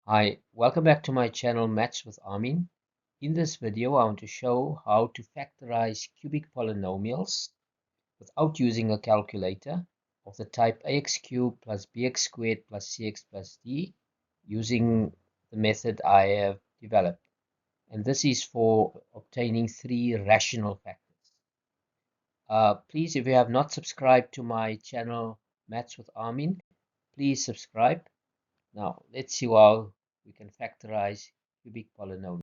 Hi, welcome back to my channel Maths with Armin. In this video, I want to show how to factorize cubic polynomials without using a calculator of the type ax cubed plus bx squared plus cx plus d using the method I have developed. And this is for obtaining three rational factors. Please, if you have not subscribed to my channel Maths with Armin, please subscribe. Now, let's see how we can factorize cubic polynomials.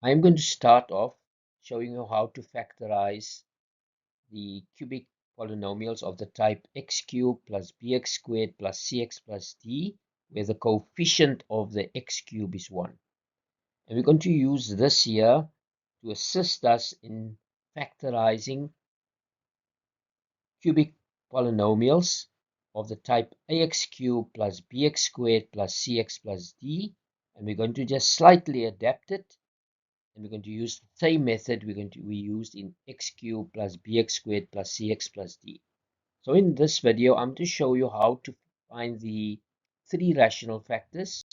I'm going to start off showing you how to factorize the cubic polynomials of the type x cubed plus bx squared plus cx plus d, where the coefficient of the x cube is 1. And we're going to use this here to assist us in factorizing cubic polynomials of the type ax cubed plus bx squared plus cx plus d. And we're going to just slightly adapt it. And we're going to use the same method we used in x cubed plus bx squared plus cx plus d. So in this video, I'm going to show you how to find the three rational factors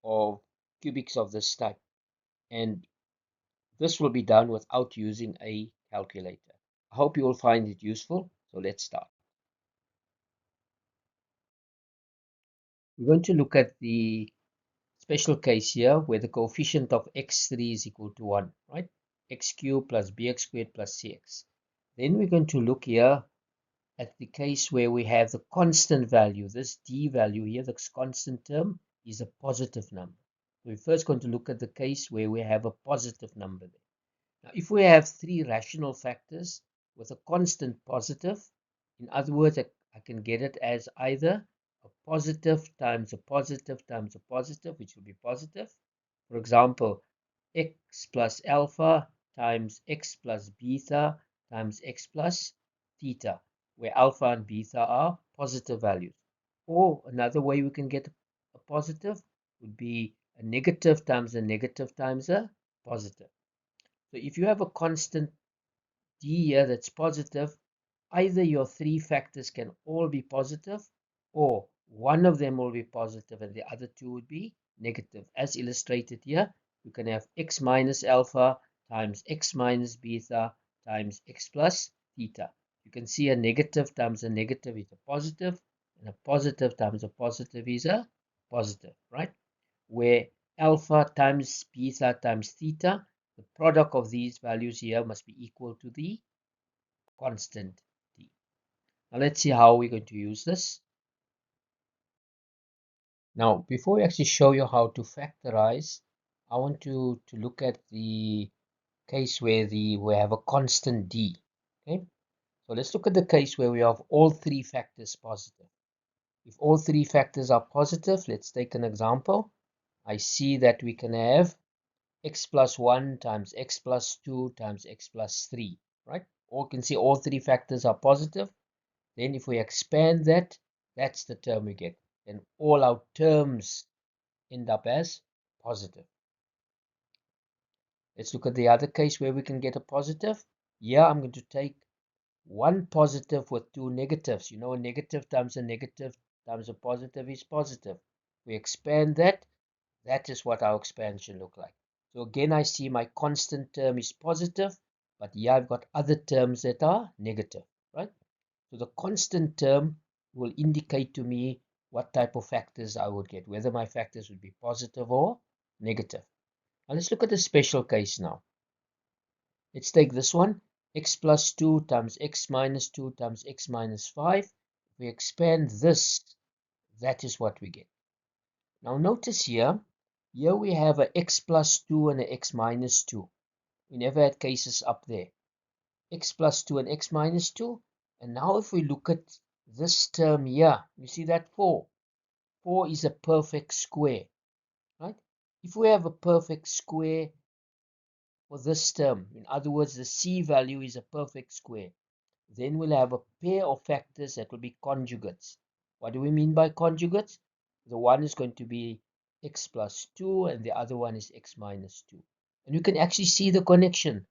of cubics of this type. And this will be done without using a calculator. I hope you will find it useful. So let's start. We're going to look at the special case here where the coefficient of x3 is equal to 1, right? X cubed plus bx squared plus cx. Then we're going to look here at the case where we have the constant value. This d value here, this constant term, is a positive number. So we're first going to look at the case where we have a positive number there. Now, if we have three rational factors with a constant positive, in other words, I can get it as either a positive times a positive times a positive, which will be positive. For example, x plus alpha times x plus beta times x plus theta, where alpha and beta are positive values. Or another way we can get a positive would be a negative times a negative times a positive. So if you have a constant d here that's positive, either your three factors can all be positive, or one of them will be positive and the other two would be negative. As illustrated here, you can have x minus alpha times x minus beta times x plus theta. You can see a negative times a negative is a positive, and a positive times a positive is a positive, right? Where alpha times beta times theta, the product of these values here must be equal to the constant d. Now let's see how we're going to use this. Now, before we actually show you how to factorize, I want to look at the case where we have a constant d. Okay, so let's look at the case where we have all three factors positive. If all three factors are positive, let's take an example. I see that we can have x plus 1 times x plus 2 times x plus 3, right? All can see all three factors are positive. Then if we expand that, that's the term we get. Then all our terms end up as positive. Let's look at the other case where we can get a positive. Here I'm going to take one positive with two negatives. You know, a negative times a positive is positive. We expand that. That is what our expansion look like. So again, I see my constant term is positive, but here I've got other terms that are negative, right? So the constant term will indicate to me what type of factors I would get, whether my factors would be positive or negative. Now let's look at the special case now. Let's take this one, x plus 2 times x minus 2 times x minus 5. If we expand this, that is what we get. Now notice here we have a x plus 2 and a x minus 2. We never had cases up there. X plus 2 and x minus 2. And now if we look at this term here, you see that 4. 4 is a perfect square, right? If we have a perfect square for this term, in other words, the c value is a perfect square, then we'll have a pair of factors that will be conjugates. What do we mean by conjugates? The one is going to be x plus 2 and the other one is x minus 2. And you can actually see the connection.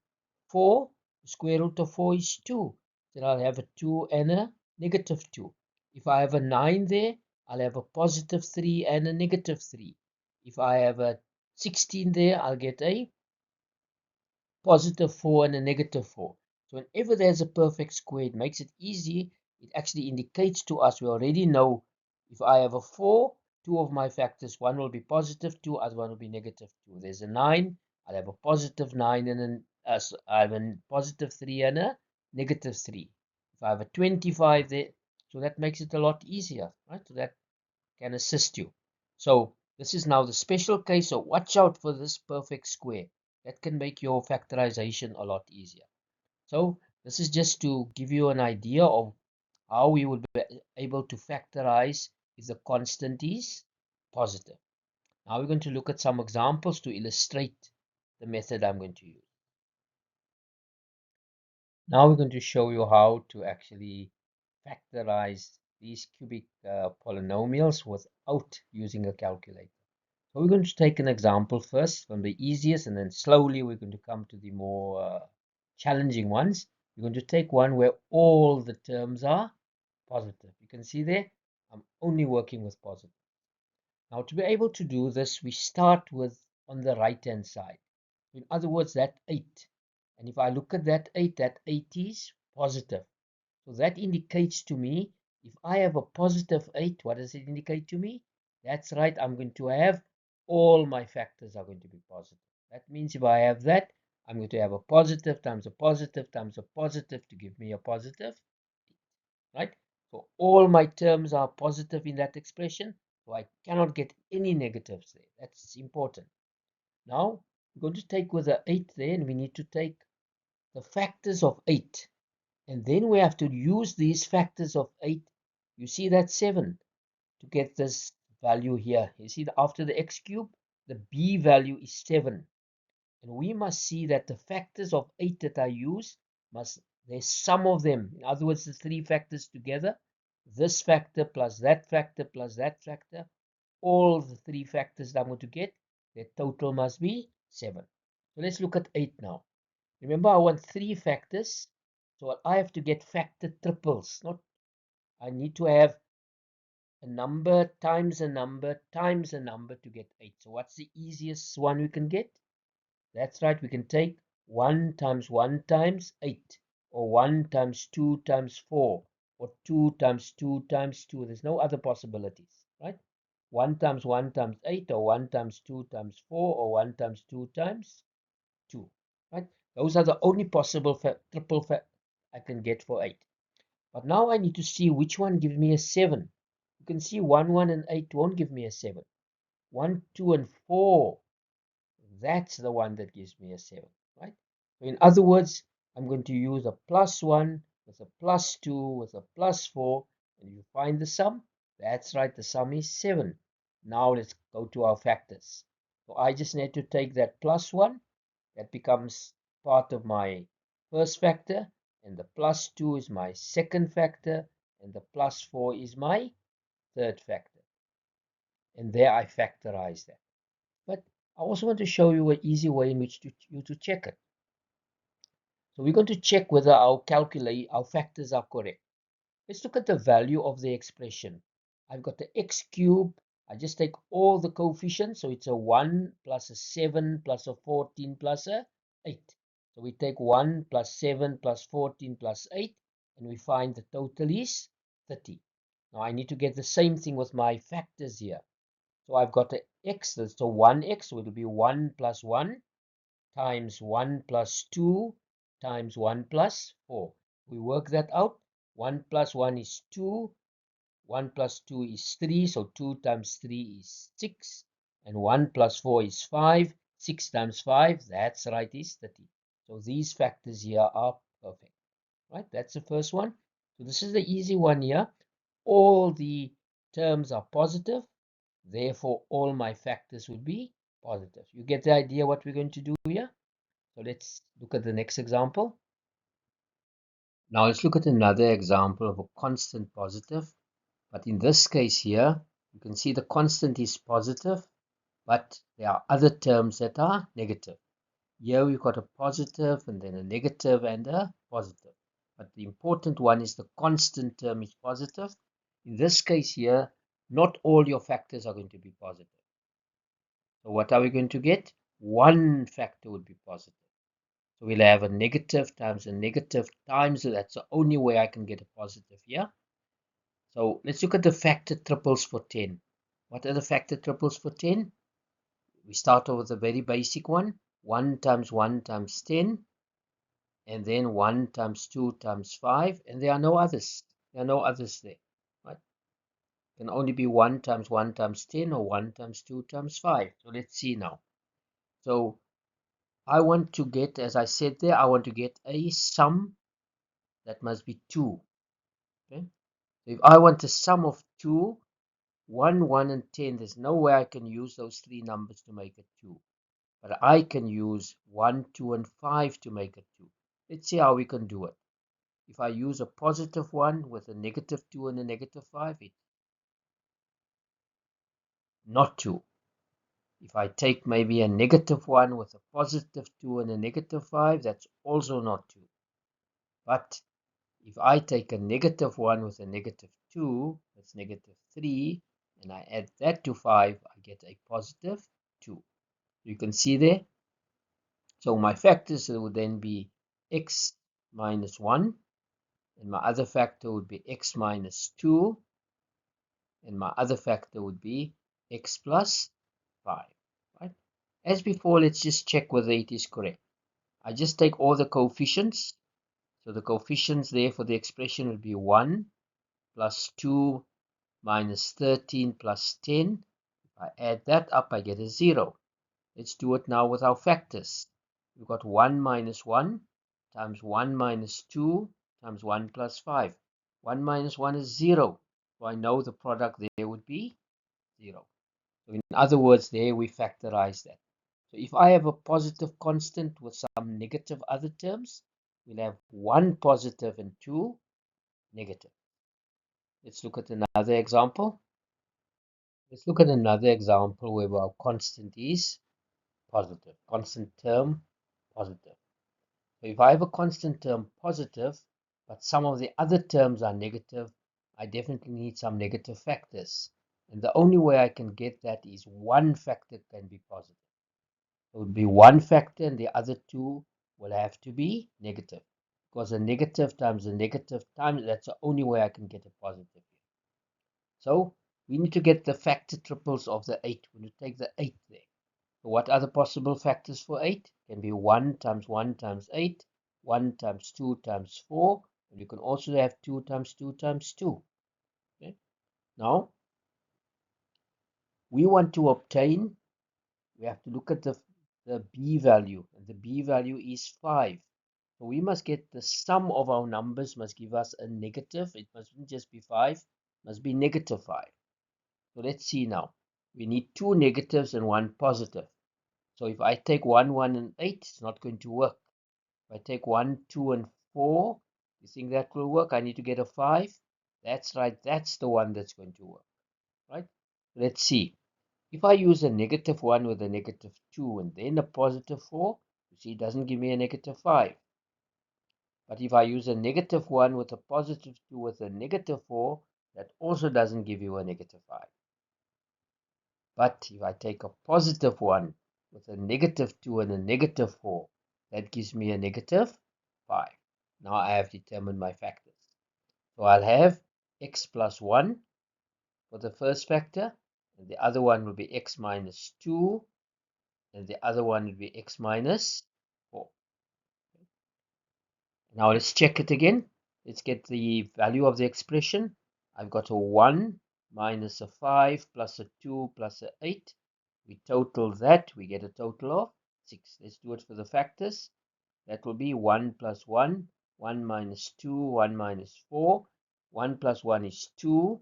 4, the square root of 4 is 2. Then I'll have a 2 and a negative 2. If I have a 9 there, I'll have a positive 3 and a negative 3. If I have a 16 there, I'll get a positive 4 and a negative 4. So whenever there's a perfect square, it makes it easy. It actually indicates to us, we already know if I have a 4, two of my factors, one will be positive 2, other one will be negative 2. There's a 9, I'll have a positive 9 and I have a positive 3 and a negative 3. If I have a 25 there, so that makes it a lot easier, right? So that can assist you. So this is now the special case, so watch out for this perfect square. That can make your factorization a lot easier. So this is just to give you an idea of how we would be able to factorize if the constant is positive. Now we're going to look at some examples to illustrate the method I'm going to use. Now we're going to show you how to actually factorize these cubic polynomials without using a calculator. So we're going to take an example first from the easiest, and then slowly we're going to come to the more challenging ones. We're going to take one where all the terms are positive. You can see there, I'm only working with positive. Now to be able to do this, we start with on the right hand side. In other words, that 8. And if I look at that 8 is positive. So that indicates to me, if I have a positive 8, what does it indicate to me? That's right, I'm going to have all my factors are going to be positive. That means if I have that, I'm going to have a positive times a positive times a positive to give me a positive, right? So all my terms are positive in that expression, so I cannot get any negatives there. That's important. Now, we're going to take with the 8 there, and we need to take the factors of 8. And then we have to use these factors of 8. You see that 7 to get this value here. You see after the x cube, the b value is 7. And we must see that the factors of 8 that I use, there's sum of them. In other words, the 3 factors together, this factor plus that factor plus that factor, all the 3 factors that I'm going to get, their total must be 7. So let's look at 8 now. Remember, I want 3 factors, so I have to get factor triples. I need to have a number times a number times a number to get 8. So what's the easiest one we can get? That's right, we can take 1 times 8, or 1 times 2 times 4, or 2 times 2 times 2. There's no other possibilities, right? 1 times 8, or 1 times 2 times 4, or 1 times 2 times 2, right? Those are the only possible triple I can get for 8. But now I need to see which one gives me a 7. You can see 1, 1, and 8 won't give me a 7. 1, 2, and 4, that's the one that gives me a 7, right? So in other words, I'm going to use a plus 1 with a plus 2 with a plus 4, and you find the sum. That's right, the sum is 7. Now let's go to our factors. So I just need to take that plus 1, that becomes part of my first factor, and the plus 2 is my second factor, and the plus 4 is my third factor. And there I factorize that. But I also want to show you an easy way in which you to check it. So we're going to check whether our factors are correct. Let's look at the value of the expression. I've got the x cube. I just take all the coefficients. So it's a 1 plus a 7 plus a 14 plus a 8. So we take 1 plus 7 plus 14 plus 8, and we find the total is 30. Now I need to get the same thing with my factors here. So I've got the x, so 1x, so it will be 1 plus 1 times 1 plus 2 times 1 plus 4. We work that out. 1 plus 1 is 2. 1 plus 2 is 3. So 2 times 3 is 6. And 1 plus 4 is 5. 6 times 5, that's right, is 30. So these factors here are perfect. Right? That's the first one. So this is the easy one here. All the terms are positive. Therefore, all my factors will be positive. You get the idea what we're going to do here? So let's look at the next example. Now let's look at another example of a constant positive. But in this case here, you can see the constant is positive, but there are other terms that are negative. Here we've got a positive and then a negative and a positive. But the important one is the constant term is positive. In this case here, not all your factors are going to be positive. So what are we going to get? One factor would be positive. So we'll have a negative times a negative times, so that's the only way I can get a positive here. So let's look at the factor triples for 10. What are the factor triples for 10? We start off with a very basic one. 1 times 10, and then 1 times 2 times 5, and there are no others. There are no others there. Right? It can only be 1 times 10 or 1 times 2 times 5. So let's see now. So I want to get, as I said there, I want to get a sum that must be 2. Okay? So if I want a sum of 2, 1, 1, and 10, there's no way I can use those three numbers to make it 2. But I can use 1, 2, and 5 to make it 2. Let's see how we can do it. If I use a positive 1 with a negative 2 and a negative 5, it's not 2. If I take maybe a negative 1 with a positive 2 and a negative 5, that's also not 2. But if I take a negative 1 with a negative 2, that's negative 3, and I add that to 5, I get a positive 2. You can see there. So my factors would then be x minus 1, and my other factor would be x minus 2, and my other factor would be x plus 5. Right? As before, let's just check whether it is correct. I just take all the coefficients. So the coefficients there for the expression would be 1 plus 2 minus 13 plus 10. If I add that up, I get a 0. Let's do it now with our factors. We've got 1 minus 1 times 1 minus 2 times 1 plus 5. 1 minus 1 is 0. So I know the product there would be 0. So in other words, there we factorize that. So if I have a positive constant with some negative other terms, we'll have 1 positive and 2 negative. Let's look at another example. Let's look at another example where our constant is positive. Constant term positive. So if I have a constant term positive, but some of the other terms are negative, I definitely need some negative factors. And the only way I can get that is one factor can be positive. It would be one factor and the other two will have to be negative. Because a negative times a negative times, that's the only way I can get a positive here. So we need to get the factor triples of the 8. We need to take the 8 there. So what are the possible factors for 8? Can be 1 times 8, 1 times 2 times 4, and you can also have 2 times 2 times 2. Okay? Now, we want to obtain, we have to look at the b value, and the b value is 5. So we must get the sum of our numbers must give us a negative. It mustn't just be 5, it must be negative 5. So let's see now. We need 2 negatives and 1 positive. So if I take 1, 1, and 8, it's not going to work. If I take 1, 2, and 4, you think that will work? I need to get a 5. That's right, that's the one that's going to work. Right? Let's see. If I use a negative 1 with a negative 2 and then a positive 4, you see it doesn't give me a negative 5. But if I use a negative 1 with a positive 2 with a negative 4, that also doesn't give you a negative 5. But if I take a positive 1 with a negative 2 and a negative 4, that gives me a negative 5. Now I have determined my factors. So I'll have x plus 1 for the first factor, and the other one will be x minus 2, and the other one will be x minus 4. Now let's check it again. Let's get the value of the expression. I've got a 1 minus a 5 plus a 2 plus a 8. We total that, we get a total of 6. Let's do it for the factors. That will be 1 plus 1, 1 minus 2, 1 minus 4. 1 plus 1 is 2.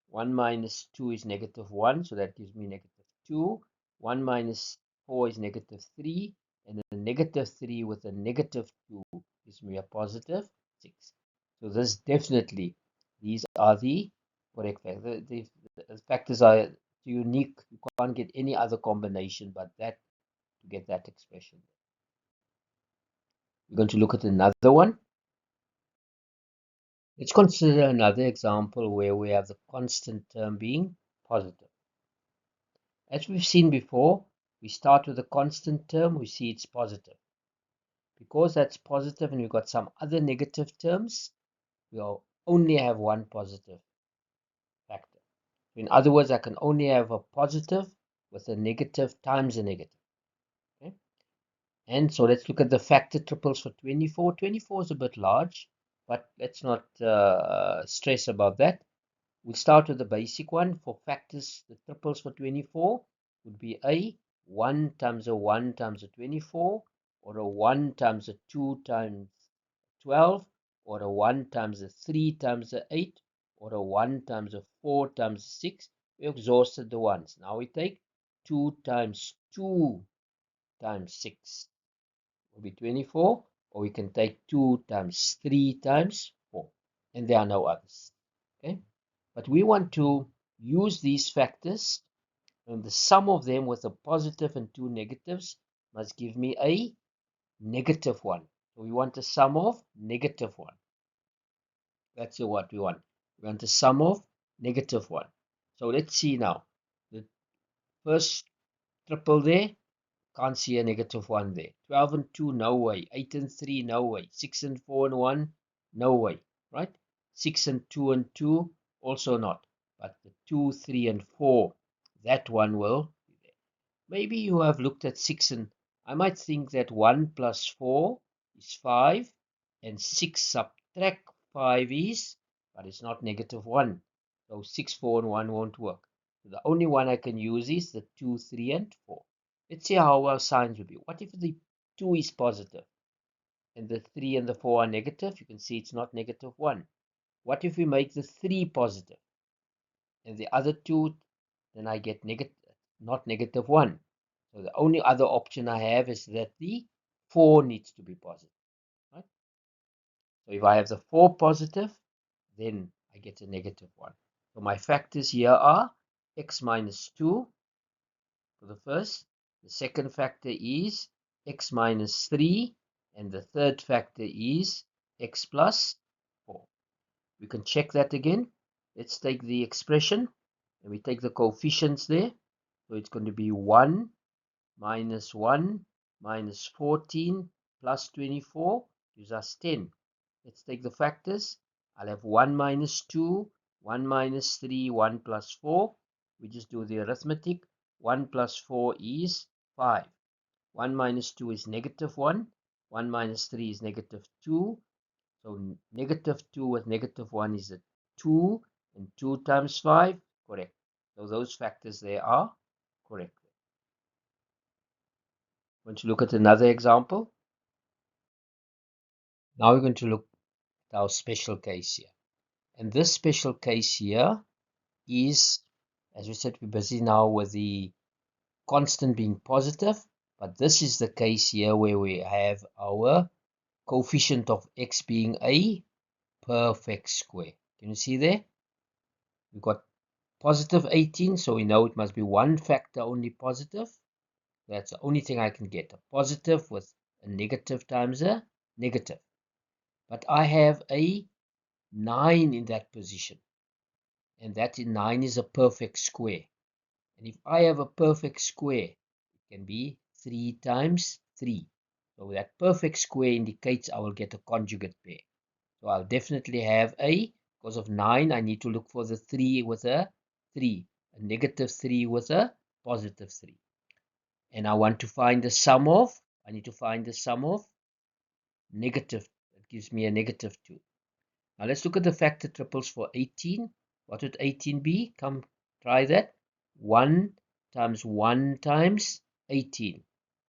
1 minus 2 is negative 1, so that gives me negative 2. 1 minus 4 is negative 3. And a negative 3 with a negative 2 gives me a positive 6. So this definitely, these are the correct factors. The factors are unique. You can't get any other combination but that to get that expression. We're going to look at another one. Let's consider another example where we have the constant term being positive. As we've seen before, we start with a constant term, we see it's positive. Because that's positive and we've got some other negative terms, we'll only have one positive factor. In other words, I can only have a positive with a negative times a negative. Okay? And so let's look at the factor triples for 24. 24 is a bit large, but let's not stress about that. We'll start with the basic one. For factors, the triples for 24 would be a 1 times a 1 times a 24, or a 1 times a 2 times 12, or a 1 times a 3 times a 8, or a 1 times a 4 times 6. We exhausted the ones. Now we take 2 times 2 times 6 will be 24, or we can take 2 times 3 times 4, and there are no others. Okay, but we want to use these factors, and the sum of them with a positive and two negatives must give me a negative 1. So we want a sum of negative 1. That's what we want. We want a sum of negative 1. So let's see now. The first triple there, can't see a negative 1 there. 12 and 2, no way. 8 and 3, no way. 6 and 4 and 1, no way. Right? 6 and 2 and 2, also not. But the 2, 3 and 4, that one will be there. Maybe you have looked at 6 and I might think that 1 plus 4 is 5 and 6 subtract 5 is, but it's not negative 1. So 6, 4 and 1 won't work. So the only one I can use is the 2, 3 and 4. Let's see how our signs will be. What if the 2 is positive and the 3 and the 4 are negative? You can see it's not negative 1. What if we make the 3 positive and the other 2, then I get not negative 1. So the only other option I have is that the 4 needs to be positive. Right? So if I have the 4 positive, then I get a negative 1. So my factors here are x minus 2 for the first. The second factor is x minus 3. And the third factor is x plus 4. We can check that again. Let's take the expression and we take the coefficients there. So it's going to be 1 minus 1 minus 14 plus 24 gives us 10. Let's take the factors. I'll have 1 minus 2, 1 minus 3, 1 plus 4. We just do the arithmetic. 1 plus 4 is 5. 1 minus 2 is negative 1. 1 minus 3 is negative 2. So negative 2 with negative 1 is a 2. And 2 times 5, correct. So those factors there are correct. Want to look at another example? Now we're going to look at our special case here. And this special case here is, as we said, we're busy now with the constant being positive. But this is the case here where we have our coefficient of x being a perfect square. Can you see there? We've got positive 18, so we know it must be one factor only positive. That's the only thing I can get, a positive with a negative times a negative. But I have a 9 in that position, and that 9 is a perfect square. And if I have a perfect square, it can be 3 times 3. So that perfect square indicates I will get a conjugate pair. So I'll definitely have because of 9, I need to look for the 3 with a 3, a negative 3 with a positive 3. And I want to find the sum of, I need to find the sum of negative. That gives me a negative 2. Now let's look at the factor triples for 18. What would 18 be? Come try that. 1 times 1 times 18.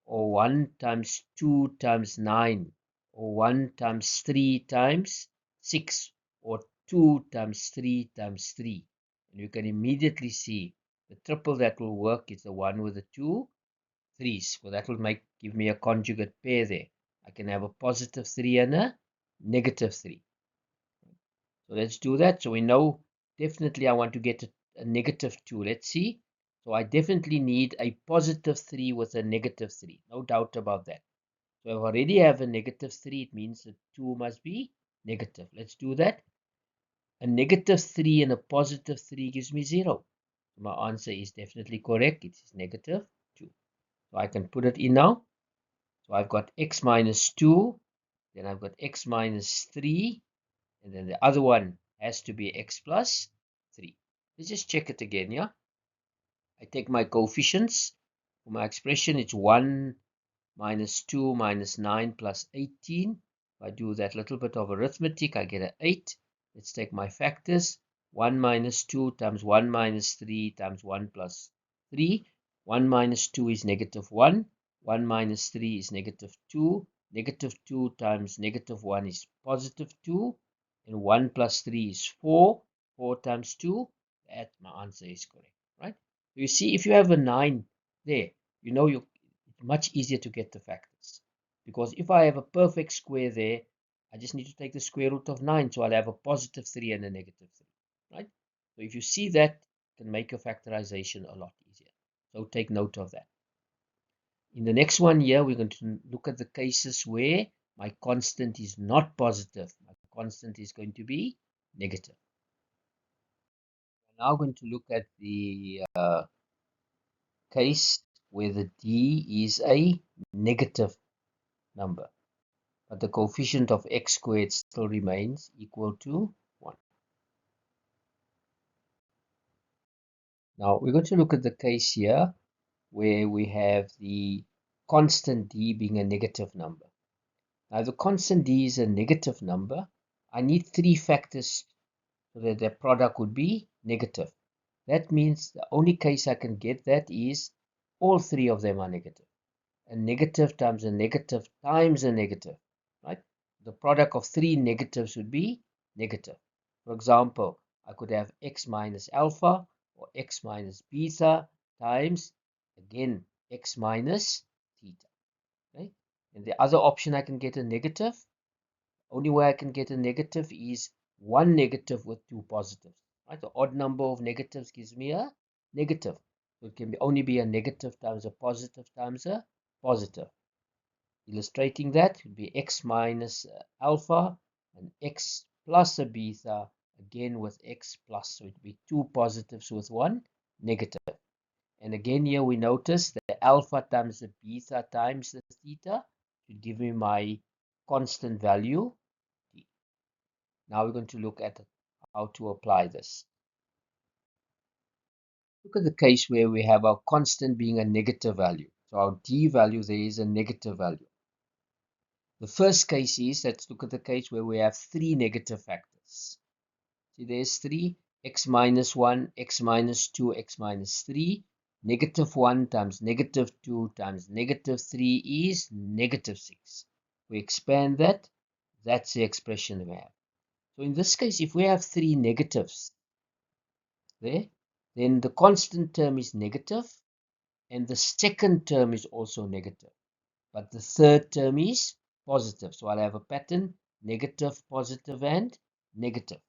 Or 1 times 2 times 9. Or 1 times 3 times 6. Or 2 times 3 times 3. And you can immediately see the triple that will work is the one with the 2 3's. Well, that will give me a conjugate pair there. I can have a positive 3 and a negative 3. So let's do that. So we know definitely I want to get a negative 2. Let's see. So I definitely need a positive 3 with a negative 3. No doubt about that. So if I already have a negative 3, it means that 2 must be negative. Let's do that. A negative 3 and a positive 3 gives me 0. My answer is definitely correct. It is negative 2. So I can put it in now. So I've got x minus 2, then I've got x minus 3, and then the other one has to be x plus 3. Let's just check it again, yeah? I take my coefficients. For my expression, it's 1 minus 2 minus 9 plus 18. If I do that little bit of arithmetic, I get an 8. Let's take my factors. 1 minus 2 times 1 minus 3 times 1 plus 3. 1 minus 2 is negative 1. 1 minus 3 is negative 2. Negative 2 times negative 1 is positive 2. And 1 plus 3 is 4. 4 times 2. That, my answer is correct, right? So you see, if you have a 9 there, you know it's much easier to get the factors. Because if I have a perfect square there, I just need to take the square root of 9. So I'll have a positive 3 and a negative 3, right? So if you see that, you can make your factorization a lot easier. So take note of that. In the next one here, we're going to look at the cases where my constant is not positive. My constant is going to be negative. We're now going to look at the case where the d is a negative number, but the coefficient of x squared still remains equal to 1. Now we're going to look at the case here where we have the constant d being a negative number. Now the constant d is a negative number. I need 3 factors so that the product would be negative. That means the only case I can get that is all 3 of them are negative. A negative times a negative times a negative, right? The product of 3 negatives would be negative. For example, I could have x minus alpha or x minus beta times, again, x minus theta. Okay? And the other option I can get a negative. Only way I can get a negative is one negative with 2 positives. Right? The odd number of negatives gives me a negative. So it can only be a negative times a positive times a positive. Illustrating that would be x minus alpha and x plus a beta, again with x plus. So it would be 2 positives with 1 negative. And again here we notice the alpha times the beta times the theta should give me my constant value d. Now we're going to look at how to apply this. Look at the case where we have our constant being a negative value. So our d value there is a negative value. The first case is, let's look at the case where we have 3 negative factors. See, there's 3, x minus 1, x minus 2, x minus 3. Negative 1 times negative 2 times negative 3 is negative 6. We expand that, that's the expression we have. So in this case, if we have 3 negatives there, then the constant term is negative, and the second term is also negative. But the third term is positive. So I'll have a pattern, negative, positive, and negative.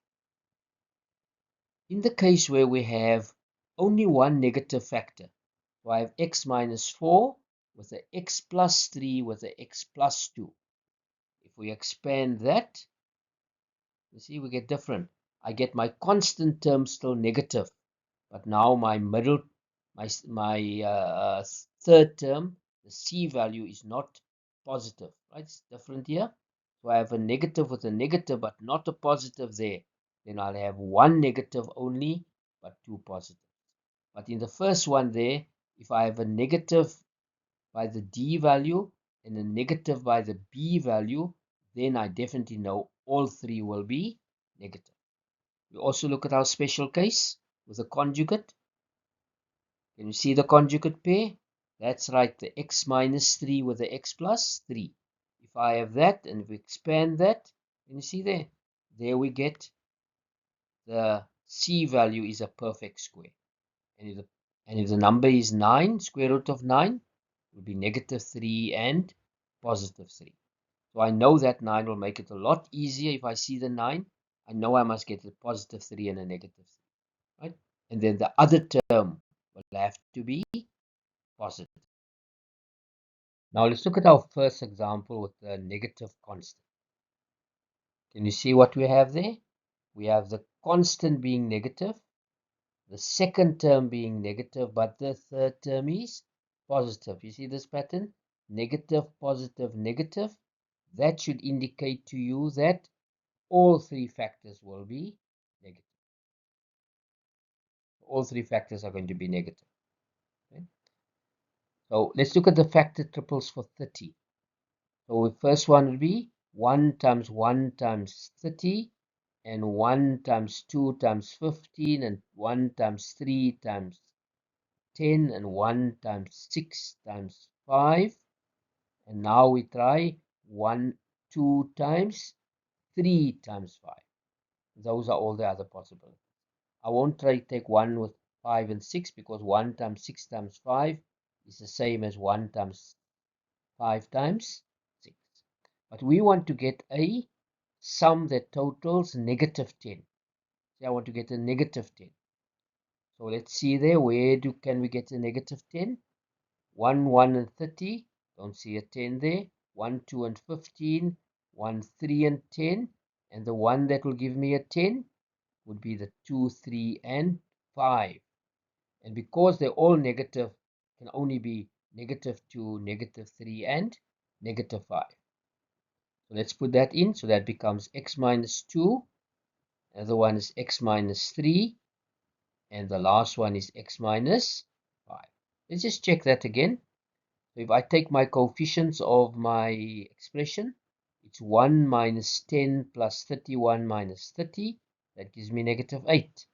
In the case where we have only one negative factor, so I have x minus 4 with a x plus 3 with a x plus 2. If we expand that, you see we get different. I get my constant term still negative, but now my third term, the c value is not positive, right? It's different here. So I have a negative with a negative, but not a positive there. Then I'll have one negative only, but 2 positives. But in the first one there, if I have a negative by the d value and a negative by the b value, then I definitely know all 3 will be negative. We also look at our special case with a conjugate. Can you see the conjugate pair? That's right, the x minus 3 with the x plus 3. If I have that and if we expand that, can you see there? There we get the c value is a perfect square. And if the number is 9, square root of 9 will be negative 3 and positive 3. So I know that 9 will make it a lot easier. If I see the 9, I know I must get a positive 3 and a negative 3. Right? And then the other term will have to be positive. Now let's look at our first example with the negative constant. Can you see what we have there? We have the constant being negative, the second term being negative, but the third term is positive. You see this pattern? Negative, positive, negative. That should indicate to you that all three factors will be negative. All three factors are going to be negative. Okay? So let's look at the factor triples for 30. So the first one will be 1 times 1 times 30, and 1 times 2 times 15, and 1 times 3 times 10, and 1 times 6 times 5. And now we try 1, 2 times 3 times 5. Those are all the other possibilities. I won't try to take 1 with 5 and 6 because 1 times 6 times 5 is the same as 1 times 5 times 6. But we want to get a sum that totals negative 10. So I want to get a negative 10. So let's see there, where can we get a negative 10? 1, 1 and 30, don't see a 10 there. 1, 2 and 15, 1, 3 and 10, and the one that will give me a 10 would be the 2, 3 and 5. And because they're all negative, can only be negative 2, negative 3 and negative 5. So let's put that in. So that becomes x minus 2. The other one is x minus 3. And the last one is x minus 5. Let's just check that again. So if I take my coefficients of my expression, it's 1 minus 10 plus 31 minus 30. That gives me negative 8.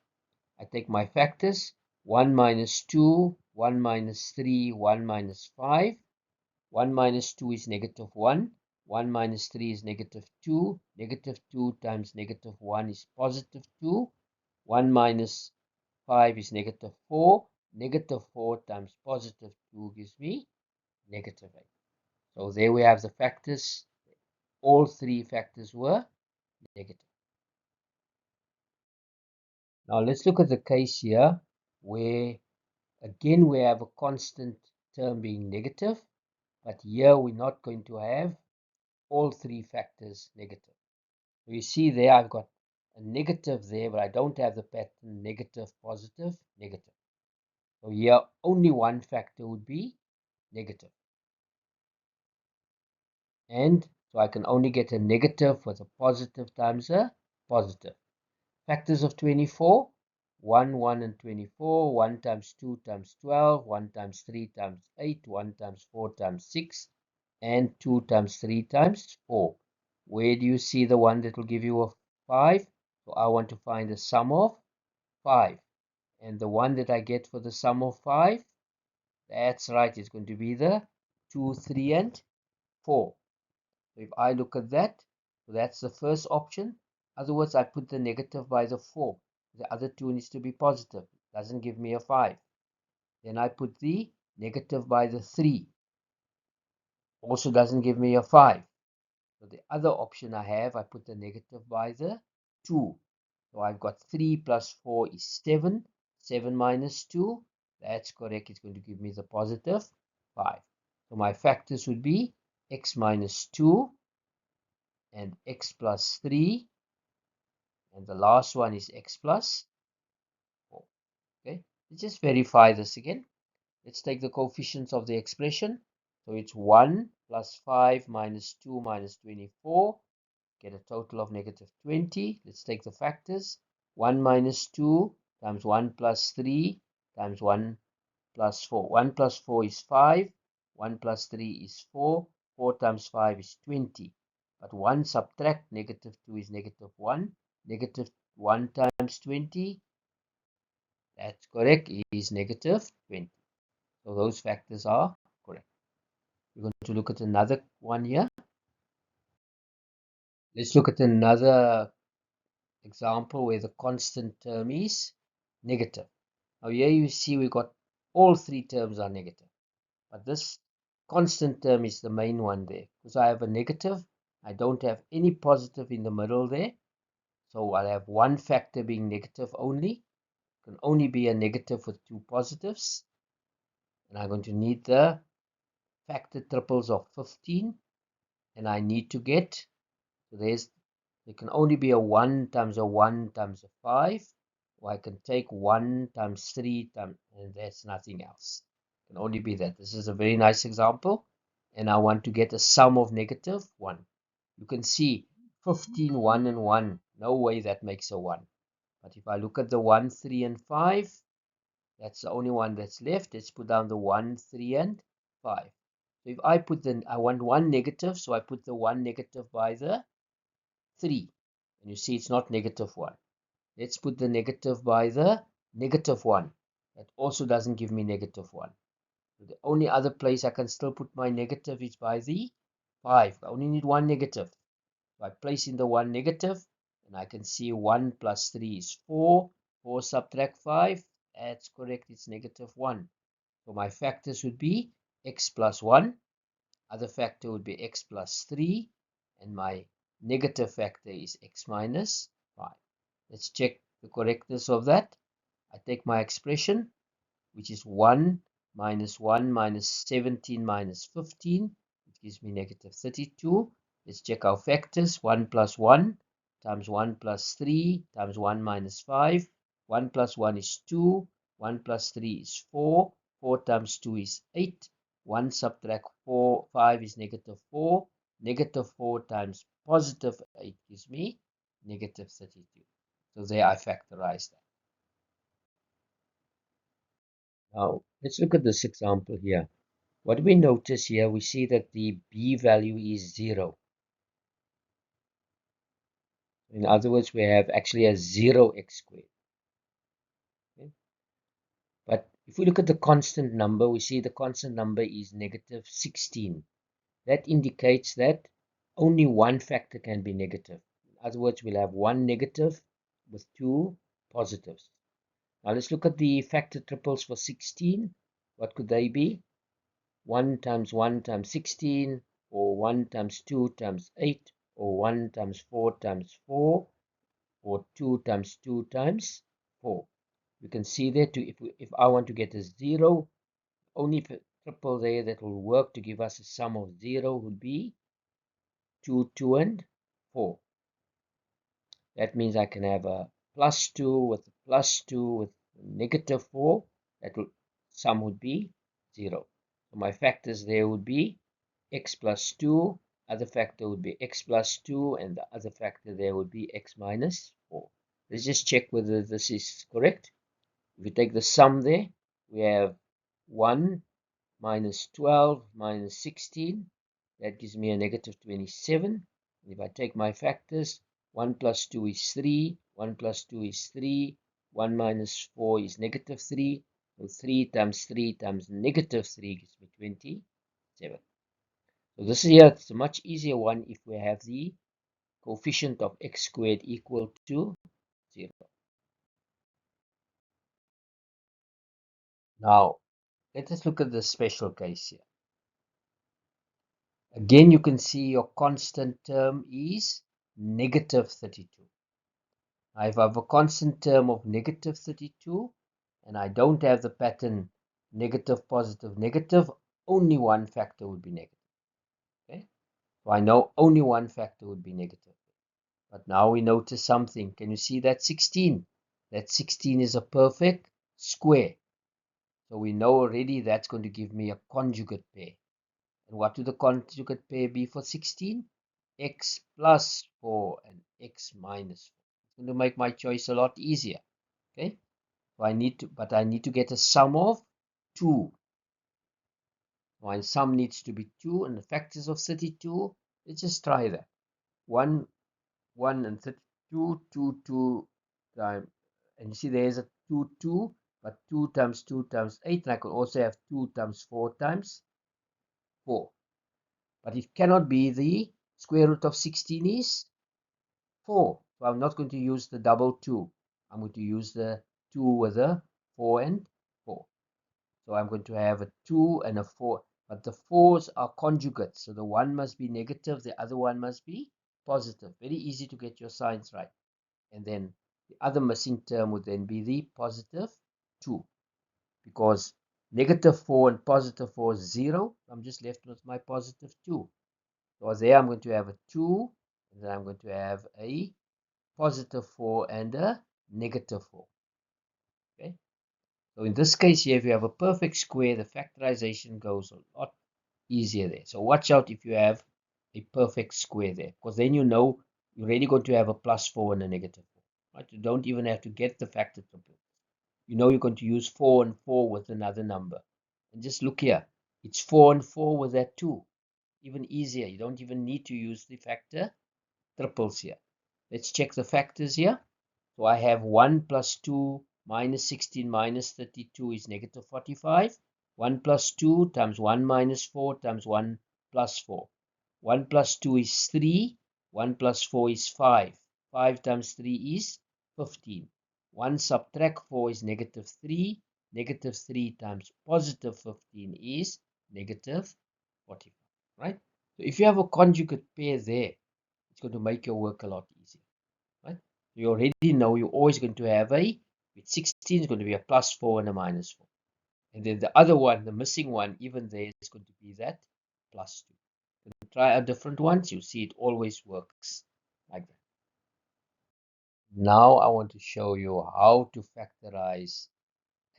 I take my factors, 1 minus 2, 1 minus 3, 1 minus 5. 1 minus 2 is negative 1. 1 minus 3 is negative 2. Negative 2 times negative 1 is positive 2. 1 minus 5 is negative 4. Negative 4 times positive 2 gives me negative 8. So there we have the factors. All three factors were negative. Now let's look at the case here where again we have a constant term being negative, but here we're not going to have all three factors negative. So you see there I've got a negative there, but I don't have the pattern negative, positive, negative. So here only one factor would be negative. And so I can only get a negative with a positive times a positive. Factors of 24, 1, 1 and 24, 1 times 2 times 12, 1 times 3 times 8, 1 times 4 times 6, and 2 times 3 times 4. Where do you see the one that will give you a 5? So I want to find the sum of 5. And the one that I get for the sum of 5, that's right, it's going to be the 2, 3, and 4. So if I look at that, so that's the first option. Otherwise, I put the negative by the 4. The other two needs to be positive. Doesn't give me a 5. Then I put the negative by the 3. Also doesn't give me a 5. So the other option I have, I put the negative by the 2. So I've got 3 plus 4 is 7. 7 minus 2. That's correct. It's going to give me the positive 5. So my factors would be x minus 2 and x plus 3. And the last one is x plus 4. Okay, let's just verify this again. Let's take the coefficients of the expression. So it's 1 plus 5 minus 2 minus 24. Get a total of negative 20. Let's take the factors. 1 minus 2 times 1 plus 3 times 1 plus 4. 1 plus 4 is 5. 1 plus 3 is 4. 4 times 5 is 20. But 1 subtract negative 2 is negative 1. Negative 1 times 20, that's correct, is negative 20. So those factors are correct. We're going to look at another one here. Let's look at another example where the constant term is negative. Now here you see we got all three terms are negative. But this constant term is the main one there. Because I have a negative, I don't have any positive in the middle there. So I'll have one factor being negative only. It can only be a negative with two positives. And I'm going to need the factor triples of 15. And I need to get, so there can only be a 1 times a 1 times a 5. or I can take 1 times 3 times, and that's nothing else. It can only be that. This is a very nice example, and I want to get a sum of negative 1. You can see 15, 1, and 1. No way that makes a 1. But if I look at the 1, 3, and 5, that's the only one that's left. Let's put down the 1, 3, and 5. So if I put I want 1 negative, so I put the 1 negative by the 3. And you see it's not negative 1. Let's put the negative by the negative 1. That also doesn't give me negative 1. So the only other place I can still put my negative is by the 5. I only need 1 negative. So I place in the 1 negative, and I can see 1 plus 3 is 4. 4 subtract 5. That's correct, it's negative 1. So my factors would be x plus 1. Other factor would be x plus 3. And my negative factor is x minus 5. Let's check the correctness of that. I take my expression, which is 1 minus 17 minus 15, which gives me negative 32. Let's check our factors. 1 plus 1 times 1 plus 3 times 1 minus 5. 1 plus 1 is 2. 1 plus 3 is 4. 4 times 2 is 8. 1 subtract 5 is negative 4. Negative 4 times positive 8 gives me negative 32. So there I factorized that. Now, let's look at this example here. What do we notice here? We see that the b value is 0. In other words, we have actually a 0x squared. Okay? But if we look at the constant number, we see the constant number is negative 16. That indicates that only one factor can be negative. In other words, we'll have one negative with two positives. Now let's look at the factor triples for 16. What could they be? 1 times 1 times 16, or 1 times 2 times 8, or 1 times 4 times 4, or 2 times 2 times 4. You can see there, if I want to get a 0, only triple there that will work to give us a sum of 0 would be 2, 2, and 4. That means I can have a plus 2 with a plus 2 with negative 4. That will sum would be 0. So my factors there would be x plus 2, other factor would be x plus 2, and the other factor there would be x minus 4. Let's just check whether this is correct. If we take the sum there, we have 1 minus 12 minus 16. That gives me a negative 27. And if I take my factors, 1 plus 2 is 3, 1 plus 2 is 3, 1 minus 4 is negative 3. So 3 times negative 3 gives me 27. So this here, it's a much easier one if we have the coefficient of x squared equal to 0. Now, let us look at the special case here. Again, you can see your constant term is negative 32. Now, if I have a constant term of negative 32, and I don't have the pattern negative, positive, negative, only one factor would be negative. Okay? So I know only one factor would be negative. But now we notice something. Can you see that 16? That 16 is a perfect square. So we know already that's going to give me a conjugate pair. And what do the conjugate pair be for 16? X plus 4 and x minus 4. It's going to make my choice a lot easier. Okay? So I need to get a sum of 2. My sum needs to be 2, and the factors of 32, let's just try that. 1, 1 and 32, 2, 2 times, and you see there's a 2, 2, but 2 times 2 times 8, and I could also have 2 times 4 times 4. But it cannot be the square root of 16 is 4. So I'm not going to use the double 2. I'm going to use the 2 with a 4 and 4. So I'm going to have a 2 and a 4. But the 4s are conjugates. So the one must be negative, the other one must be positive. Very easy to get your signs right. And then the other missing term would then be the positive 2. Because negative 4 and positive 4 is 0. I'm just left with my positive 2. So there I'm going to have a 2. And then I'm going to have a positive 4 and a negative 4. So in this case here, if you have a perfect square, the factorization goes a lot easier there. So watch out if you have a perfect square there, because then you know you're really going to have a +4 and a -4. Right? You don't even have to get the factor triple. You know you're going to use 4 and 4 with another number. And just look here. It's 4 and 4 with that 2. Even easier. You don't even need to use the factor triples here. Let's check the factors here. So I have 1 plus 2 minus 16 minus 32 is -45. 1 plus 2 times 1 minus 4 times 1 plus 4. 1 plus 2 is 3. 1 plus 4 is 5. 5 times 3 is 15. 1 subtract 4 is -3. -3 times +15 is -45. Right? So if you have a conjugate pair there, it's going to make your work a lot easier. Right? You already know you're always going to have with 16 is going to be a +4 and a -4. And then the other one, the missing one, even there is going to be that +2. When you try out different ones, you see it always works like that. Now I want to show you how to factorize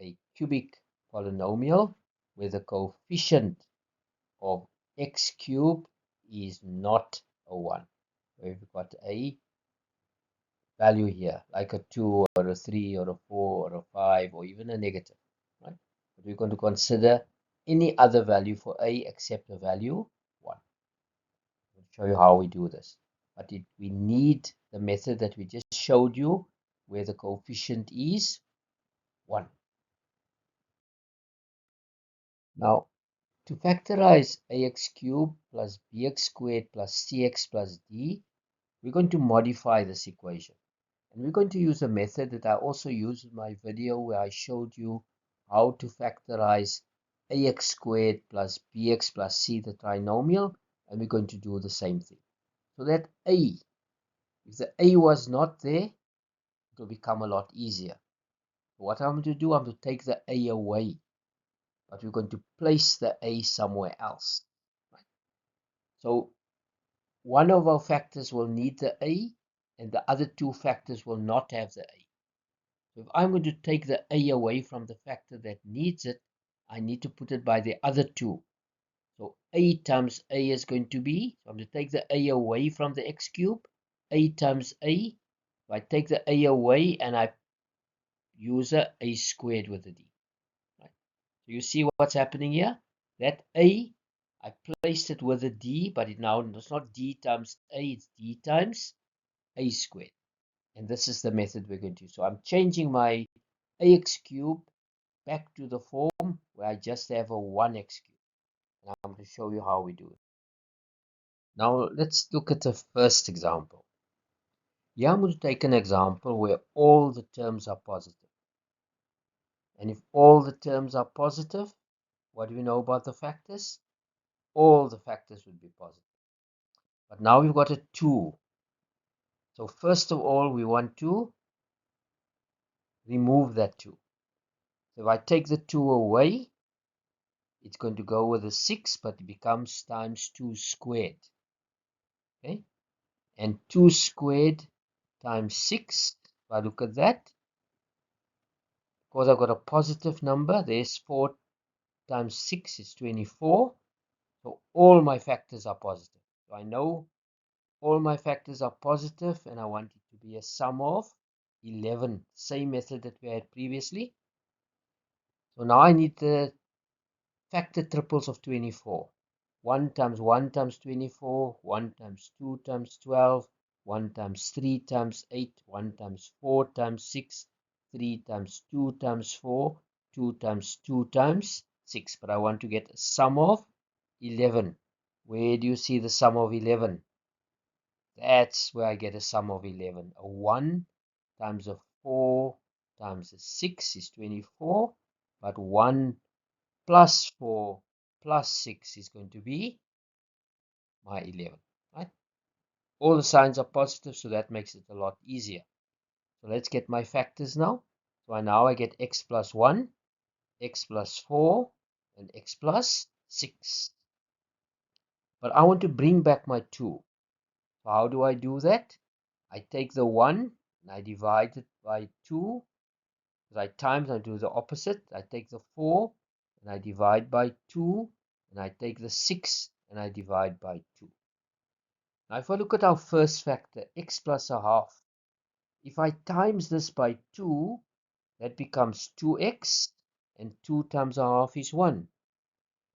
a cubic polynomial where the coefficient of x cubed is not a 1. We've got a value here, like a 2 or a 3 or a 4 or a 5 or even a negative. Right? But we're going to consider any other value for a except the value 1. I'll show you how we do this. But we need the method that we just showed you where the coefficient is 1. Now, to factorize ax cubed plus bx squared plus cx plus d, we're going to modify this equation. And we're going to use a method that I also used in my video where I showed you how to factorize ax squared plus bx plus c, the trinomial, and we're going to do the same thing. So that a, if the a was not there, it will become a lot easier. So what I'm going to do, I'm going to take the a away, but we're going to place the a somewhere else. Right? So one of our factors will need the a, and the other two factors will not have the a. So if I'm going to take the a away from the factor that needs it, I need to put it by the other two. So a times a is going to be, so I'm going to take the a away from the x cubed, a times a. If I take the a away and I use a squared with the d. Right? So you see what's happening here? That a, I placed it with a d, but it's not d times a, it's d times a squared. And this is the method we're going to use. So I'm changing my ax cubed back to the form where I just have a 1x cubed. And I'm going to show you how we do it. Now let's look at the first example. Here I'm going to take an example where all the terms are positive. And if all the terms are positive, what do we know about the factors? All the factors would be positive. But now we've got a 2. So first of all, we want to remove that 2. So if I take the 2 away, it's going to go with a 6, but it becomes times 2 squared. Okay? And 2 squared times 6, if I look at that, because I've got a positive number, there's 4 times 6 is 24. So all my factors are positive. So I know all my factors are positive, and I want it to be a sum of 11. Same method that we had previously. So now I need the factor triples of 24. 1 times 1 times 24, 1 times 2 times 12, 1 times 3 times 8, 1 times 4 times 6, 3 times 2 times 4, 2 times 2 times 6. But I want to get a sum of 11. Where do you see the sum of 11? That's where I get a sum of 11. A 1 times a 4 times a 6 is 24. But 1 plus 4 plus 6 is going to be my 11. Right? All the signs are positive, so that makes it a lot easier. So let's get my factors now. So now I get x plus 1, x plus 4, and x plus 6. But I want to bring back my 2. So how do I do that? I take the 1 and I divide it by 2. I do the opposite. I take the 4 and I divide by 2, and I take the 6 and I divide by 2. Now if I look at our first factor, x plus a half, if I times this by 2, that becomes 2x, and 2 times a half is 1.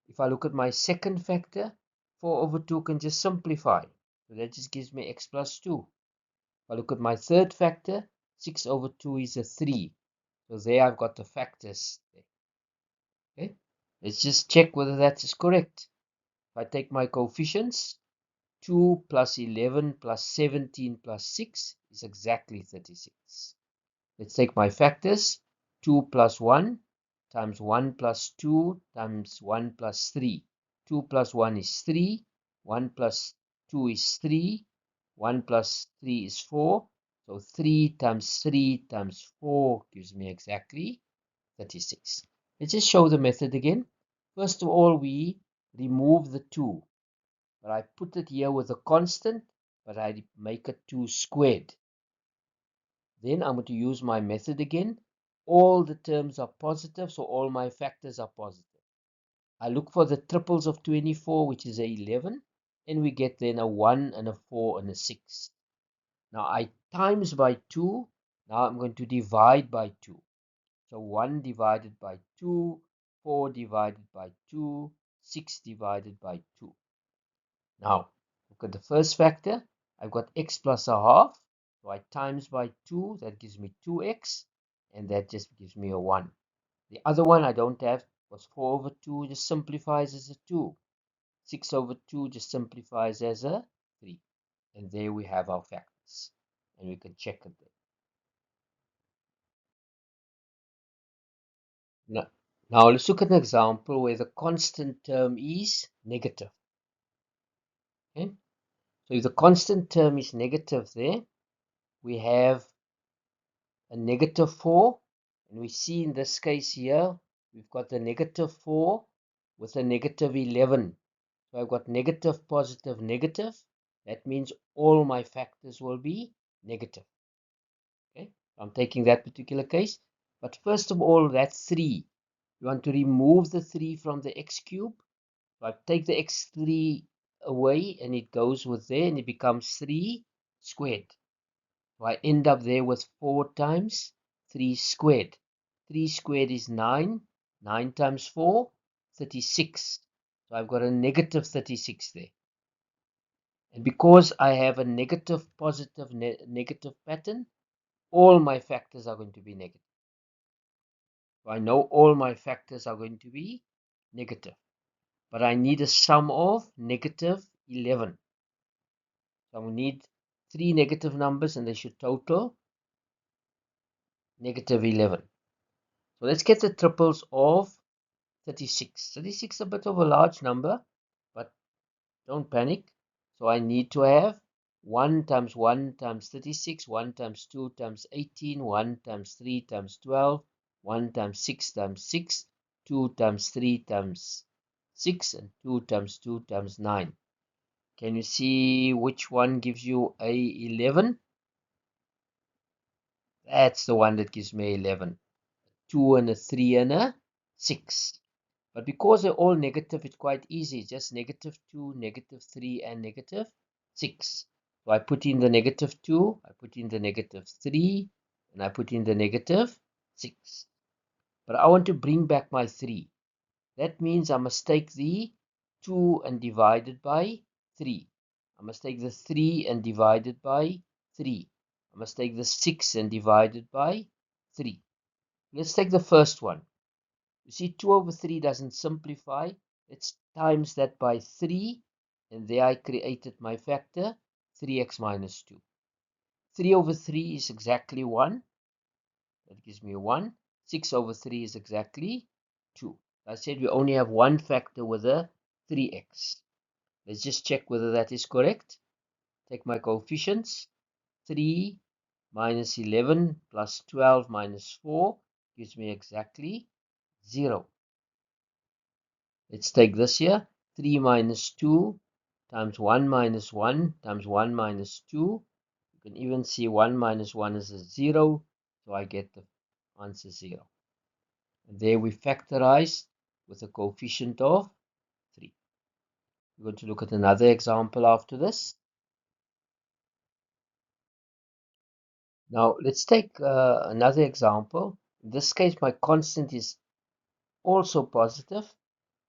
If I look at my second factor, 4 over 2 can just simplify. So that just gives me x plus 2. If I look at my third factor, 6 over 2 is a 3. So there I've got the factors. Okay, let's just check whether that is correct. If I take my coefficients, 2 plus 11 plus 17 plus 6 is exactly 36. Let's take my factors. 2 plus 1 times 1 plus 2 times 1 plus 3. 2 plus 1 is 3. 1 plus 2 is 3. 1 plus 3 is 4. So 3 times 3 times 4 gives me exactly 36. Let's just show the method again. First of all, we remove the 2. But I put it here with a constant, but I make it 2 squared. Then I'm going to use my method again. All the terms are positive, so all my factors are positive. I look for the triples of 24, which is a 11, and we get then a 1 and a 4 and a 6. Now I times by 2. Now I'm going to divide by 2. So 1 divided by 2, 4 divided by 2, 6 divided by 2. Now, look at the first factor. I've got x plus a half. So I times by 2. That gives me 2x. And that just gives me a 1. The other one I don't have was 4 over 2. Just simplifies as a 2. 6 over 2 just simplifies as a 3. And there we have our factors. And we can check it there. Now let's look at an example where the constant term is negative. Okay? So if the constant term is negative there, we have a negative 4, and we see in this case here, we've got a negative 4 with a negative 11. So I've got negative, positive, negative. That means all my factors will be negative. Okay, I'm taking that particular case. But first of all, that's 3. You want to remove the 3 from the x cube. So I take the x3 away, and it goes with there, and it becomes 3 squared. So I end up there with 4 times 3 squared. 3 squared is 9. 9 times 4, 36. So I've got a negative 36 there. And because I have a negative, positive, negative pattern, all my factors are going to be negative. So I know all my factors are going to be negative. But I need a sum of negative 11. So I need 3 negative numbers, and they should total negative 11. So let's get the triples of 36. 36 is a bit of a large number, but don't panic. So I need to have 1 times 1 times 36, 1 times 2 times 18, 1 times 3 times 12, 1 times 6 times 6, 2 times 3 times 6, and 2 times 2 times 9. Can you see which one gives you a 11? That's the one that gives me 11. 2 and a 3 and a 6. But because they're all negative, it's quite easy. Just negative 2, negative 3, and negative 6. So I put in the negative 2, I put in the negative 3, and I put in the negative 6. But I want to bring back my 3. That means I must take the 2 and divide it by 3. I must take the 3 and divide it by 3. I must take the 6 and divide it by 3. Let's take the first one. You see, 2 over 3 doesn't simplify. Let's times that by 3. And there I created my factor, 3x minus 2. 3 over 3 is exactly 1. That gives me 1. 6 over 3 is exactly 2. I said we only have one factor with a 3x. Let's just check whether that is correct. Take my coefficients. 3 minus 11 plus 12 minus 4 gives me exactly 0. Let's take this here. 3 minus 2 times 1 minus 1 times 1 minus 2. You can even see 1 minus 1 is a 0. So I get the Answer 0. And there we factorize with a coefficient of 3. We're going to look at another example after this. Now let's take another example. In this case, my constant is also positive,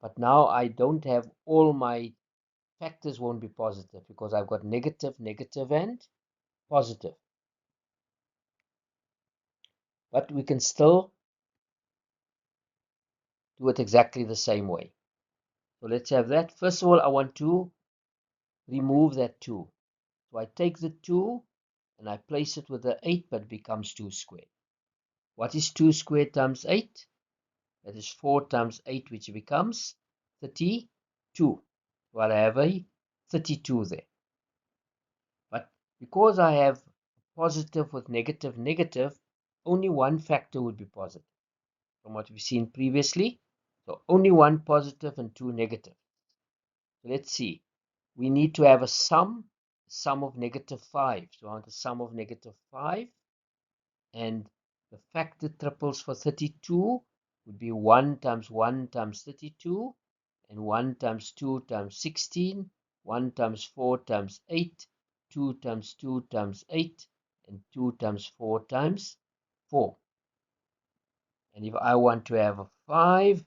but now I don't have all my factors won't be positive because I've got negative, negative, and positive. But we can still do it exactly the same way. So let's have that. First of all, I want to remove that 2. So I take the 2 and I place it with the 8, but it becomes 2 squared. What is 2 squared times 8? That is 4 times 8, which becomes 32. Well, I have a 32 there. But because I have positive with negative, negative, only one factor would be positive from what we've seen previously. So only one positive and two negative. So let's see. We need to have a sum of negative 5. So I want a sum of negative 5. And the factor triples for 32 would be 1 times 1 times 32, and 1 times 2 times 16, 1 times 4 times 8, 2 times 2 times 8, and 2 times 4 times 4. And if I want to have a 5,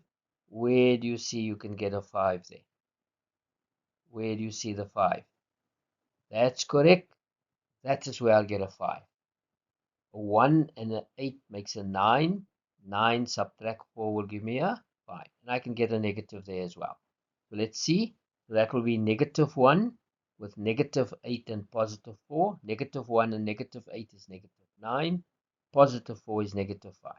where do you see you can get a 5 there? Where do you see the 5? That's correct. That is where I'll get a 5. A 1 and an 8 makes a 9. 9 subtract 4 will give me a 5. And I can get a negative there as well. So let's see. So that will be negative 1 with negative 8 and positive 4. Negative 1 and negative 8 is negative 9. Positive 4 is negative 5.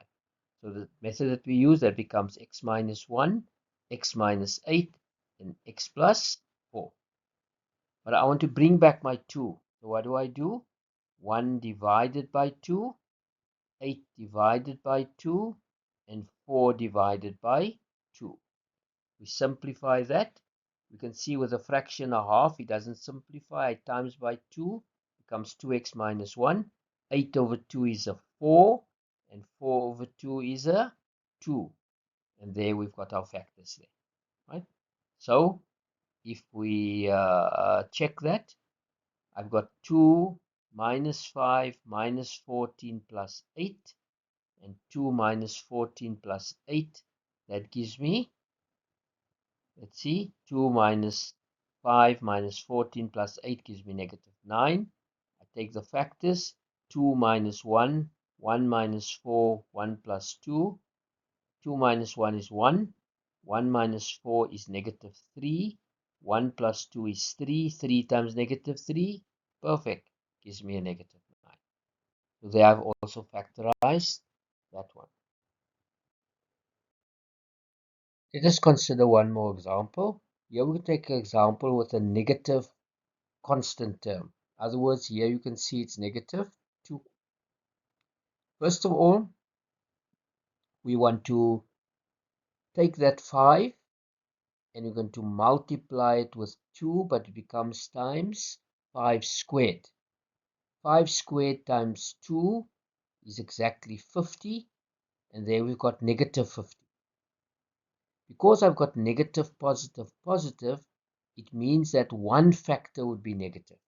So the method that we use, that becomes x minus 1, x minus 8, and x plus 4. But I want to bring back my 2. So what do? 1 divided by 2, 8 divided by 2, and 4 divided by 2. We simplify that. We can see with a fraction a half, it doesn't simplify. It times by 2 becomes 2x minus 1. 8 over 2 is a 4, and 4 over 2 is a 2. And there we've got our factors there, right? So if we check that, I've got 2 minus 5 minus 14 plus 8, and 2 minus 14 plus 8. That gives me, let's see, 2 minus 5 minus 14 plus 8 gives me negative 9. I take the factors, 2 minus 1, 1 minus 4, 1 plus 2. 2 minus 1 is 1. 1 minus 4 is negative 3. 1 plus 2 is 3. 3 times negative 3. Perfect. Gives me a negative 9. So they have also factorized that one. Let us consider one more example. Here we take an example with a negative constant term. In other words, here you can see it's negative 2. First of all, we want to take that 5 and we're going to multiply it with 2, but it becomes times 5 squared. 5 squared times 2 is exactly 50, and there we've got negative 50. Because I've got negative, positive, positive, it means that one factor would be negative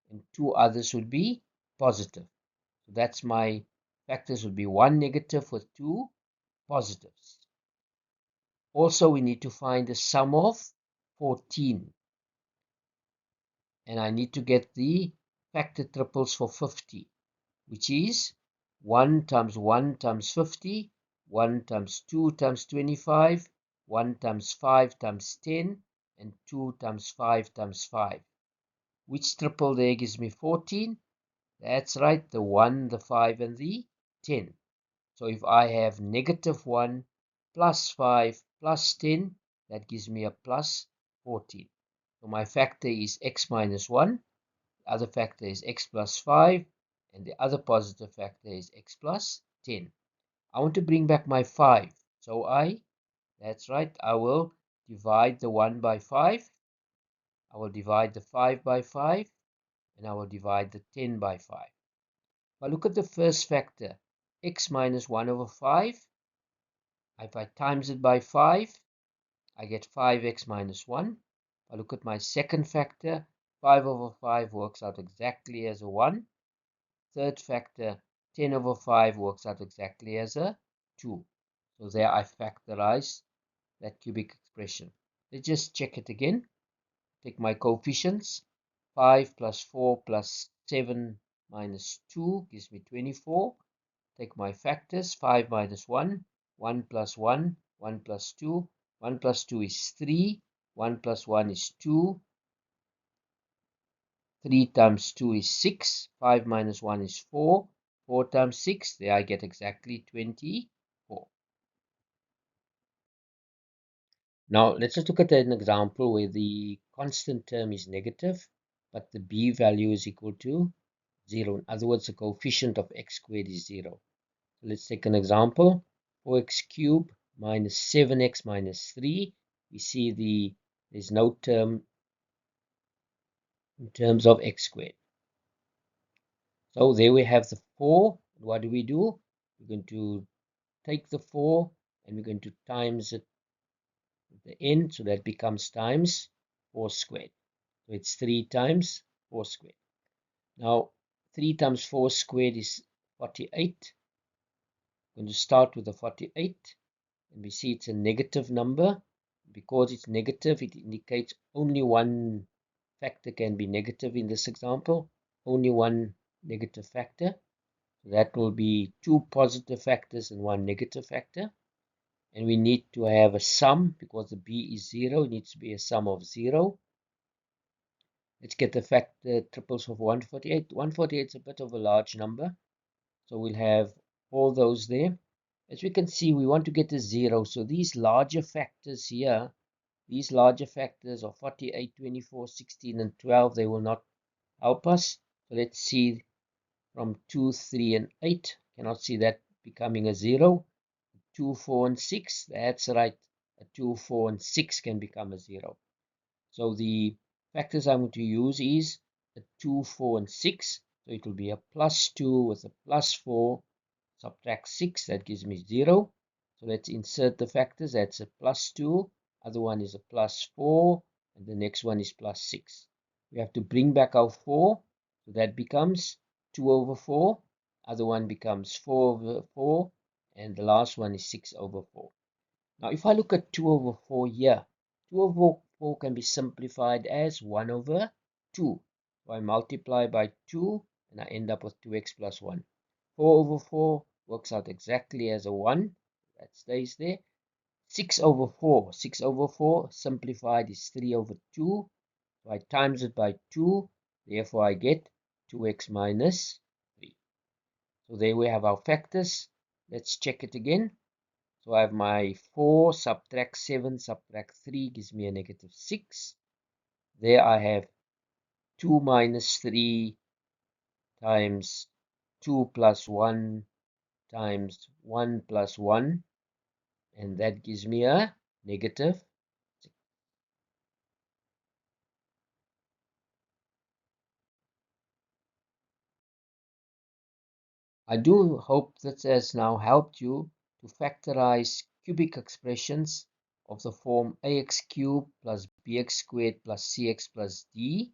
and two others would be positive. So that's my factors would be 1 negative with 2 positives. Also, we need to find the sum of 14. And I need to get the factor triples for 50, which is 1 times 1 times 50, 1 times 2 times 25, 1 times 5 times 10, and 2 times 5 times 5. Which triple there gives me 14? That's right, the 1, the 5, and the 10. So if I have negative 1 plus 5 plus 10, that gives me a plus 14. So my factor is x minus 1, the other factor is x plus 5, and the other positive factor is x plus 10. I want to bring back my 5. So that's right, I will divide the 1 by 5. I will divide the 5 by 5. And I will divide the 10 by 5. But look at the first factor. x minus 1 over 5. If I times it by 5, I get 5x minus 1. If I look at my second factor, 5 over 5 works out exactly as a 1. Third factor, 10 over 5 works out exactly as a 2. So there I factorize that cubic expression. Let's just check it again. Take my coefficients. 5 plus 4 plus 7 minus 2 gives me 24. Take my factors. 5 minus 1, 1 plus 1, 1 plus 2. 1 plus 2 is 3. 1 plus 1 is 2. 3 times 2 is 6. 5 minus 1 is 4. 4 times 6, there I get exactly 24. Now, let's just look at an example where the constant term is negative, but the b value is equal to 0. In other words, the coefficient of x squared is 0. So let's take an example. 4x cubed minus 7x minus 3. We see there's no term in terms of x squared. So there we have the 4. What do? We're going to take the 4 and we're going to times it at the end, so that becomes times 4 squared. So it's 3 times 4 squared. Now 3 times 4 squared is 48. I'm going to start with the 48, and we see it's a negative number. Because it's negative, it indicates only one factor can be negative in this example, only one negative factor. So that will be 2 positive factors and 1 negative factor. And we need to have a sum, because the b is 0, it needs to be a sum of 0. Let's get the factor triples of 148. 148 is a bit of a large number, so we'll have all those there. As we can see, we want to get a 0, so these larger factors here, these larger factors of 48, 24, 16, and 12, they will not help us. So let's see from 2, 3, and 8. Cannot see that becoming a 0. 2, 4, and 6, that's right. A 2, 4, and 6 can become a 0. So the factors I'm going to use is a 2, 4, and 6. So it will be a plus 2 with a plus 4. Subtract 6, that gives me 0. So let's insert the factors. That's a plus 2. Other one is a plus 4. And the next one is plus 6. We have to bring back our 4. So that becomes 2 over 4. Other one becomes 4 over 4. And the last one is 6 over 4. Now, if I look at 2 over 4 here, 2 over 4 can be simplified as 1 over 2. So I multiply by 2, and I end up with 2x plus 1. 4 over 4 works out exactly as a 1. That stays there. 6 over 4. 6 over 4 simplified is 3 over 2. So I times it by 2. Therefore, I get 2x minus 3. So there we have our factors. Let's check it again. So I have my 4, subtract 7, subtract 3 gives me a negative 6. There I have 2 minus 3 times 2 plus 1 times 1 plus 1. And that gives me a negative 6. I do hope that has now helped you to factorize cubic expressions of the form ax cubed plus bx squared plus cx plus d,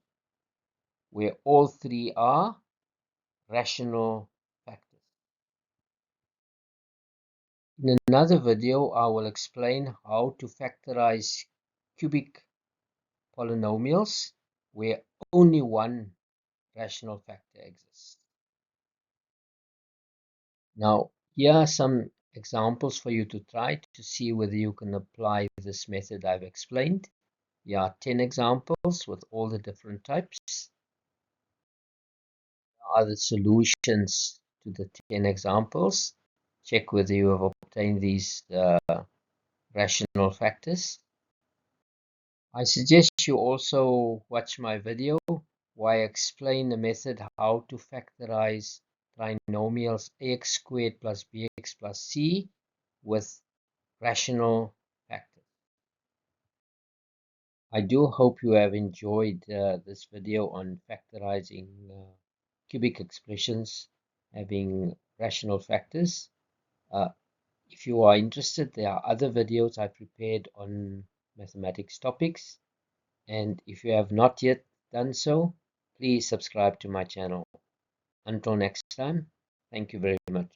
where all three are rational factors. In another video, I will explain how to factorize cubic polynomials where only one rational factor exists. Now, here are some examples for you to try to see whether you can apply this method I've explained. Here are 10 examples with all the different types. Here are the solutions to the 10 examples. Check whether you have obtained these rational factors. I suggest you also watch my video where I explain the method how to factorize trinomials ax squared plus bx plus c with rational factors. I do hope you have enjoyed this video on factorizing cubic expressions, having rational factors. If you are interested, there are other videos I prepared on mathematics topics. And if you have not yet done so, please subscribe to my channel. Until next time, thank you very much.